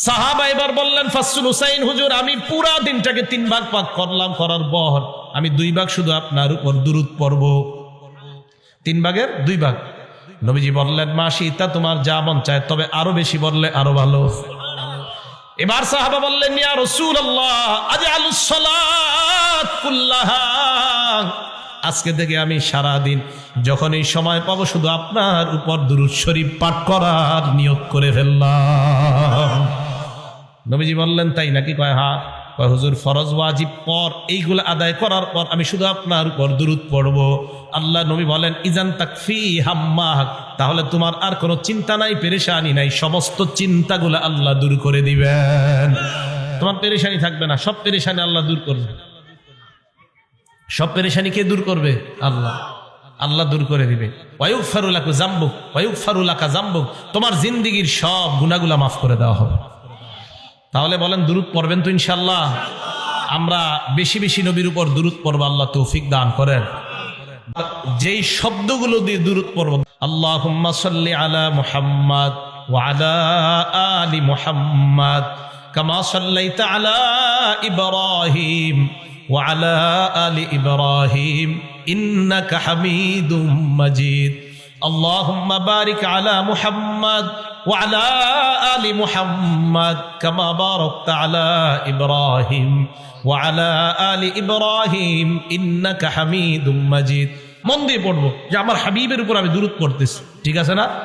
সাহাবা এবার বললেন ফাসলু হুসাইন, হুজুর আমি পুরা দিনটাকে 3 ভাগ ভাগ করলাম, করার পর আমি 2 ভাগ শুধু আপনার উপর দুরূদ পড়ব। 3 ভাগের 2 ভাগ। নবীজি বললেন মাশিতা, তোমার যা মন চায়, তবে আরো বেশি বললে আরো ভালো। এবার সাহাবা বললেন ইয়া রাসূলুল্লাহ আজআলুস সালাত কুল্লাহা, আজকে থেকে আমি সারা দিন যখন এই সময় পাবো শুধু আপনার উপর দুরূদ শরীফ পাঠ করার নিয়ত করে ফেললাম। নবীজি বললেন তাই নাকি? কয় হ্যাঁ। কয় হুজুর ফরজ ওয়াজিব পর এইগুলো আদায় করার পর আমি শুধু আপনার উপর দুরূদ পড়ব। আল্লাহ নবী বলেন ইজান তাকফি হাম্মাক, তাহলে তোমার আর কোনো চিন্তা নাই, পেরেশানি নাই, সমস্ত চিন্তাগুলো আল্লাহ দূর করে দিবেন। তোমার পেরেশানি থাকবে না, সব পেরেশানি আল্লাহ দূর করবে। সব পেরেশানি কে দূর করবে? আল্লাহ। আল্লাহ দূর করে দিবে। ওয়ায়ুগফারু লাকা যামবুক ওয়ায়ুগফারু লাকা যামবুক, তোমার জিন্দেগীর সব গুনাহগুলো মাফ করে দেওয়া হবে। তাহলে বলেন দুরূদ পড়বেন তো ইনশাআল্লাহ? আমরা বেশি বেশি নবীর উপর দুরূদ পড়ব, আল্লাহ তৌফিক দান করেন। যেই শব্দগুলো দিয়ে দুরূদ পড়ব, আল্লাহুম্মা সাল্লি আলা মুহাম্মাদ ওয়া আলা আলি মুহাম্মাদ কামা সাল্লাইতা আলা ইব্রাহিম ওয়া আলা আলি ইব্রাহিম ইন্নাকা হামিদুম মাজিদ। আল্লাহুম্মা বারিক আলা মুহাম্মাদ ওয়া আলা আলি মুহাম্মাদ কামা বারাকতা আলা ইব্রাহিম ওয়া আলা আলি ইব্রাহিম ইন্নাকা হামিদুম মাজিদ। মন দিয়ে পড়বো যে আমার হাবিবের উপর আমি দুরূদ পড়তেছি, ঠিক আছে না?